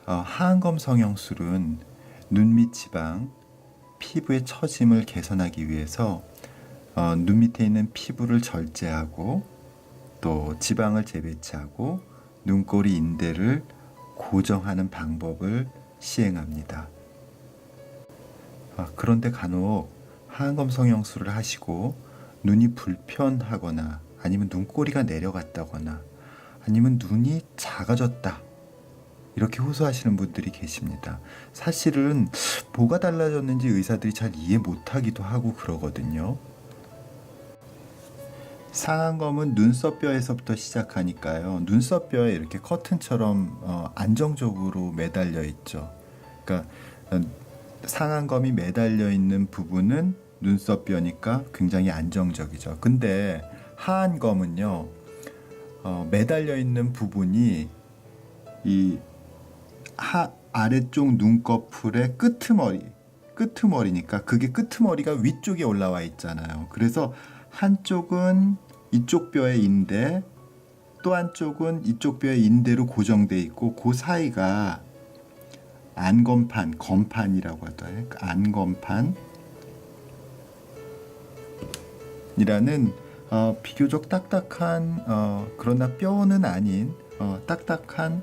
하안검 성형술은 눈 밑 지방, 피부의 처짐을 개선하기 위해서 눈 밑에 있는 피부를 절제하고 또 지방을 재배치하고 눈꼬리 인대를 고정하는 방법을 시행합니다. 그런데 간혹 하안검 성형술을 하시고 눈이 불편하거나 아니면 눈꼬리가 내려갔다거나 아니면 눈이 작아졌다 이렇게 호소하시는 분들이 계십니다. 사실은 뭐가 달라졌는지 의사들이 잘 이해 못하기도 하고 그러거든요. 상안검은 눈썹뼈에서부터 시작하니까요. 눈썹뼈에 이렇게 커튼처럼 안정적으로 매달려 있죠. 그러니까 상안검이 매달려 있는 부분은 눈썹뼈니까 굉장히 안정적이죠. 근데 하안검은요, 매달려 있는 부분이 이 아래쪽 눈꺼풀의 끄트머리니까 그게 끄트머리가 위쪽에 올라와 있잖아요. 그래서 한쪽은 이쪽 뼈의 인대, 또 한쪽은 이쪽 뼈의 인대로 고정돼 있고 그 사이가 안검판, 검판이라고 하더라고요. 안검판이라는 비교적 딱딱한 그러나 뼈는 아닌 딱딱한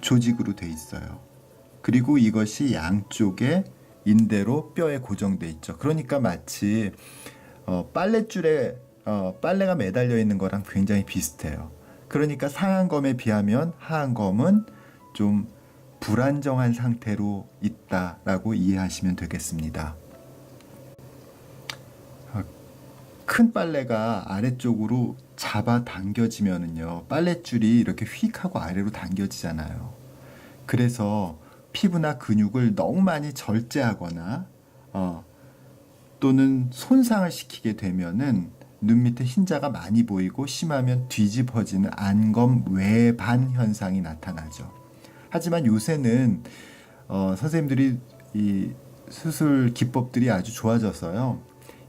조직으로 돼 있어요. 그리고 이것이 양쪽에 인대로 뼈에 고정돼 있죠. 그러니까 마치 빨랫줄에 빨래가 매달려 있는 거랑 굉장히 비슷해요. 그러니까 상안검에 비하면 하안검은 좀 불안정한 상태로 있다라고 이해하시면 되겠습니다. 큰 빨래가 아래쪽으로 잡아 당겨지면은요, 빨랫줄이 이렇게 휙 하고 아래로 당겨지잖아요. 그래서 피부나 근육을 너무 많이 절제하거나 또는 손상을 시키게 되면은 눈 밑에 흰자가 많이 보이고 심하면 뒤집어지는 안검 외반 현상이 나타나죠. 하지만 요새는 선생님들이 이 수술 기법들이 아주 좋아져서요.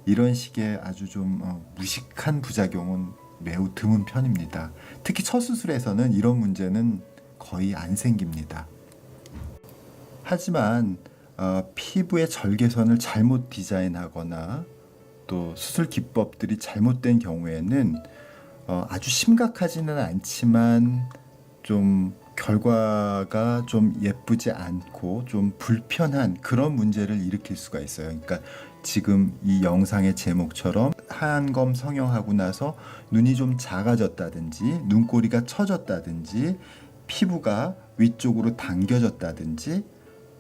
이런 식의 아주 좀 무식한 부작용은 매우 드문 편입니다. 특히 첫 수술에서는 이런 문제는 거의 안 생깁니다. 하지만 피부의 절개선을 잘못 디자인하거나 또 수술 기법들이 잘못된 경우에는 아주 심각하지는 않지만 좀 결과가 좀 예쁘지 않고 좀 불편한 그런 문제를 일으킬 수가 있어요. 그러니까 지금 이 영상의 제목처럼 하안검 성형하고 나서 눈이 좀 작아졌다든지 눈꼬리가 처졌다든지 피부가 위쪽으로 당겨졌다든지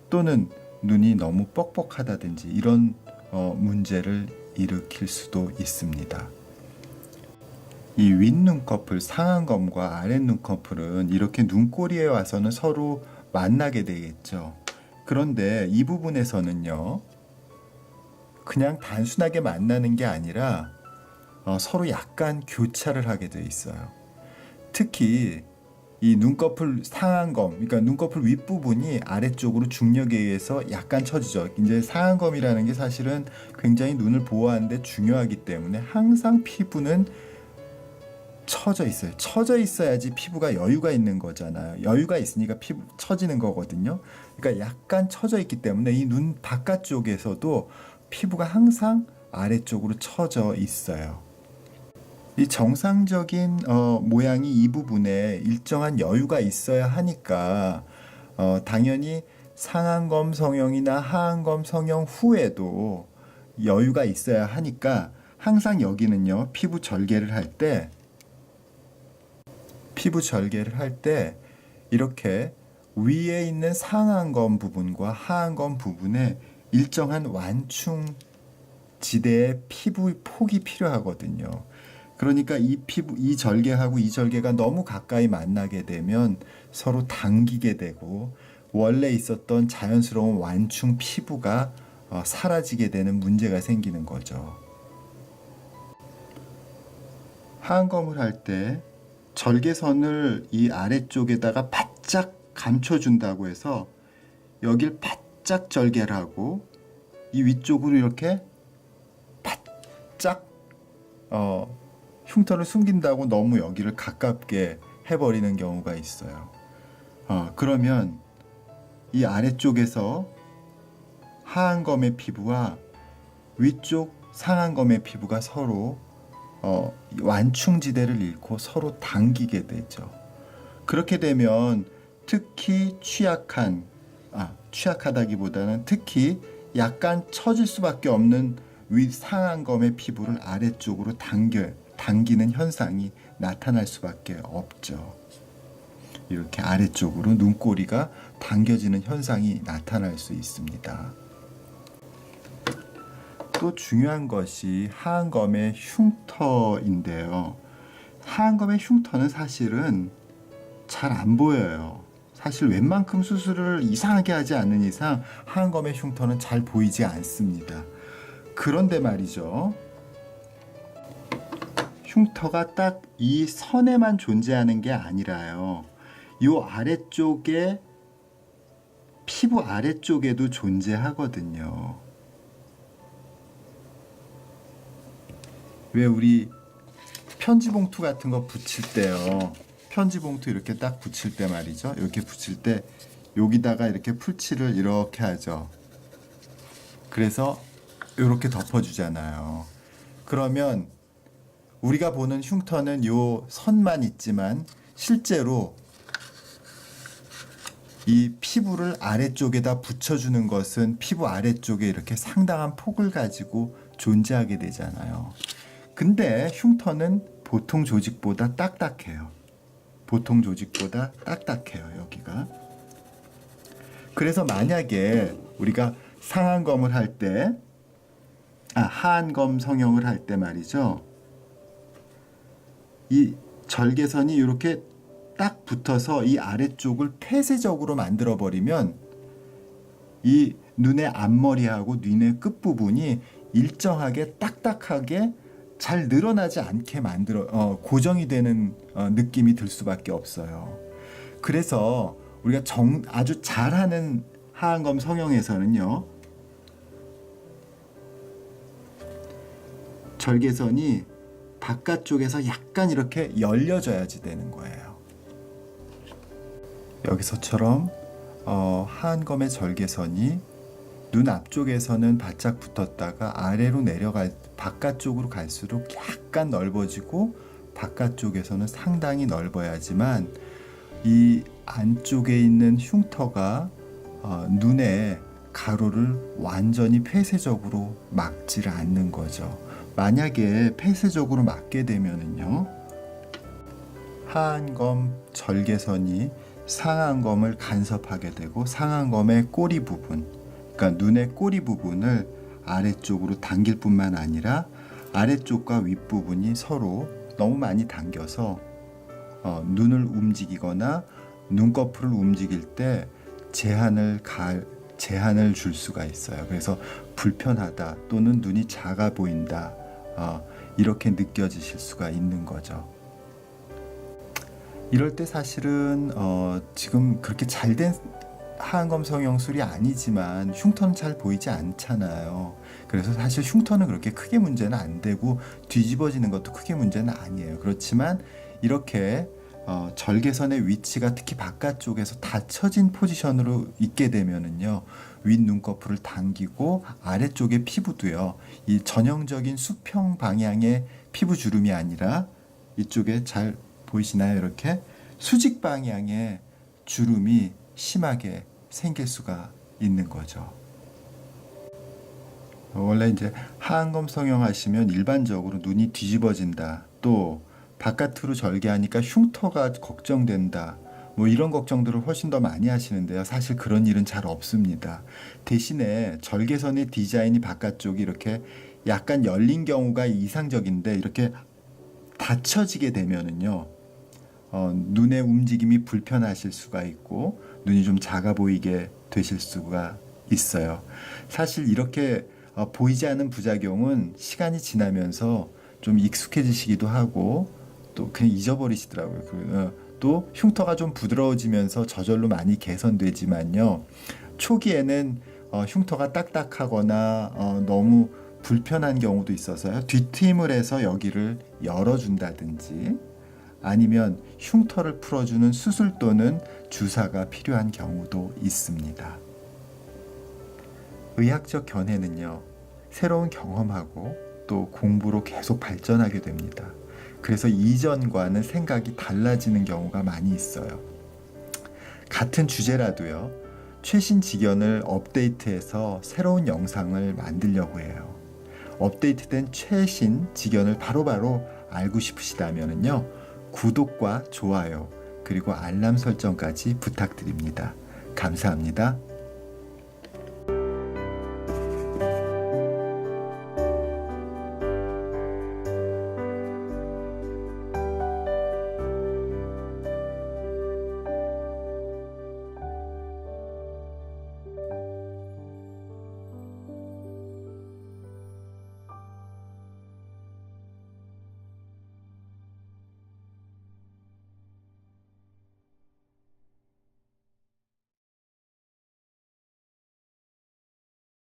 또는 눈이 너무 뻑뻑하다든지 이런 문제를 일으킬 수도 있습니다. 이 윗눈꺼풀 상안검과 아랫눈꺼풀은 이렇게 눈꼬리에 와서는 서로 만나게 되겠죠. 그런데 이 부분에서는요, 그냥 단순하게 만나는 게 아니라 서로 약간 교차를 하게 돼 있어요. 특히 이 눈꺼풀 상안검, 그러니까 눈꺼풀 윗부분이 아래쪽으로 중력에 의해서 약간 처지죠. 이제 상안검이라는 게 사실은 굉장히 눈을 보호하는데 중요하기 때문에 항상 피부는 처져 있어요. 처져 있어야지 피부가 여유가 있는 거잖아요. 여유가 있으니까 피부 처지는 거거든요. 그러니까 약간 처져 있기 때문에 이 눈 바깥쪽에서도 피부가 항상 아래쪽으로 처져 있어요. 이 정상적인 모양이 이 부분에 일정한 여유가 있어야 하니까 당연히 상안검 성형이나 하안검 성형 후에도 여유가 있어야 하니까 항상 여기는요, 피부 절개를 할 때 이렇게 위에 있는 상안검 부분과 하안검 부분에 일정한 완충 지대의 피부 폭이 필요하거든요. 그러니까 이 절개하고 이 절개가 너무 가까이 만나게 되면 서로 당기게 되고 원래 있었던 자연스러운 완충 피부가 사라지게 되는 문제가 생기는 거죠. 하안검을 할 때 절개선을 이 아래쪽에다가 바짝 감춰준다고 해서 여길 바짝 절개를 하고 이 위쪽으로 이렇게 바짝 흉터를 숨긴다고 너무 여기를 가깝게 해버리는 경우가 있어요. 그러면 이 아래쪽에서 하안검의 피부와 위쪽 상안검의 피부가 서로 완충지대를 잃고 서로 당기게 되죠. 그렇게 되면 특히 취약하다기보다는 특히 약간 처질 수밖에 없는 위 상안검의 피부를 아래쪽으로 당기는 현상이 나타날 수밖에 없죠. 이렇게 아래쪽으로 눈꼬리가 당겨지는 현상이 나타날 수 있습니다. 또 중요한 것이 하안검의 흉터인데요. 하안검의 흉터는 사실은 잘 안 보여요. 사실 웬만큼 수술을 이상하게 하지 않는 이상 하안검의 흉터는 잘 보이지 않습니다. 그런데 말이죠. 흉터가 딱 이 선에만 존재하는 게 아니라요. 이 아래쪽에 피부 아래쪽에도 존재하거든요. 왜 우리 편지 봉투 같은 거 붙일 때요. 편지 봉투 이렇게 딱 붙일 때 말이죠. 이렇게 붙일 때 여기다가 이렇게 풀칠을 이렇게 하죠. 그래서 이렇게 덮어주잖아요. 그러면 우리가 보는 흉터는 요 선만 있지만 실제로 이 피부를 아래쪽에다 붙여주는 것은 피부 아래쪽에 이렇게 상당한 폭을 가지고 존재하게 되잖아요. 근데 흉터는 보통 조직보다 딱딱해요. 보통 조직보다 딱딱해요, 여기가. 그래서 만약에 우리가 상안검을 할 때, 하안검 성형을 할 때 말이죠. 이 절개선이 이렇게 딱 붙어서 이 아래쪽을 폐쇄적으로 만들어 버리면 이 눈의 앞머리하고 눈의 끝부분이 일정하게 딱딱하게 잘 늘어나지 않게 고정이 되는 느낌이 들 수밖에 없어요. 그래서 우리가 아주 잘하는 하안검 성형에서는요, 절개선이 바깥쪽에서 약간 이렇게 열려져야지 되는 거예요. 여기서처럼 하안검의 절개선이 눈 앞쪽에서는 바짝 붙었다가 아래로 바깥쪽으로 갈수록 약간 넓어지고 바깥쪽에서는 상당히 넓어야지만 이 안쪽에 있는 흉터가 눈의 가로를 완전히 폐쇄적으로 막지를 않는 거죠. 만약에 폐쇄적으로 막게 되면은요, 하안검 절개선이 상안검을 간섭하게 되고 상안검의 꼬리 부분, 그러니까 눈의 꼬리 부분을 아래쪽으로 당길 뿐만 아니라 아래쪽과 윗부분이 서로 너무 많이 당겨서 눈을 움직이거나 눈꺼풀을 움직일 때 제한을 줄 수가 있어요. 그래서 불편하다 또는 눈이 작아 보인다, 이렇게 느껴지실 수가 있는 거죠. 이럴 때 사실은 지금 그렇게 잘된 하안검 성형술이 아니지만 흉터는 잘 보이지 않잖아요. 그래서 사실 흉터는 그렇게 크게 문제는 안 되고 뒤집어지는 것도 크게 문제는 아니에요. 그렇지만 이렇게 절개선의 위치가 특히 바깥쪽에서 닫혀진 포지션으로 있게 되면은요, 윗 눈꺼풀을 당기고 아래쪽의 피부도요, 이 전형적인 수평 방향의 피부 주름이 아니라 이쪽에 잘 보이시나요? 이렇게 수직 방향의 주름이 심하게 생길 수가 있는 거죠. 원래 이제 하안검 성형하시면 일반적으로 눈이 뒤집어진다, 또 바깥으로 절개하니까 흉터가 걱정된다, 뭐 이런 걱정들을 훨씬 더 많이 하시는데요. 사실 그런 일은 잘 없습니다. 대신에 절개선의 디자인이 바깥쪽이 이렇게 약간 열린 경우가 이상적인데 이렇게 닫혀지게 되면은요, 눈의 움직임이 불편하실 수가 있고 눈이 좀 작아 보이게 되실 수가 있어요. 사실 이렇게 보이지 않는 부작용은 시간이 지나면서 좀 익숙해지시기도 하고 또 그냥 잊어버리시더라고요. 또 흉터가 좀 부드러워지면서 저절로 많이 개선되지만요, 초기에는 흉터가 딱딱하거나 너무 불편한 경우도 있어서요, 뒤트임을 해서 여기를 열어준다든지 아니면 흉터를 풀어주는 수술 또는 주사가 필요한 경우도 있습니다. 의학적 견해는요, 새로운 경험하고 또 공부로 계속 발전하게 됩니다. 그래서 이전과는 생각이 달라지는 경우가 많이 있어요. 같은 주제라도요, 최신 지견을 업데이트해서 새로운 영상을 만들려고 해요. 업데이트된 최신 지견을 바로바로 알고 싶으시다면요, 구독과 좋아요, 그리고 알람 설정까지 부탁드립니다. 감사합니다.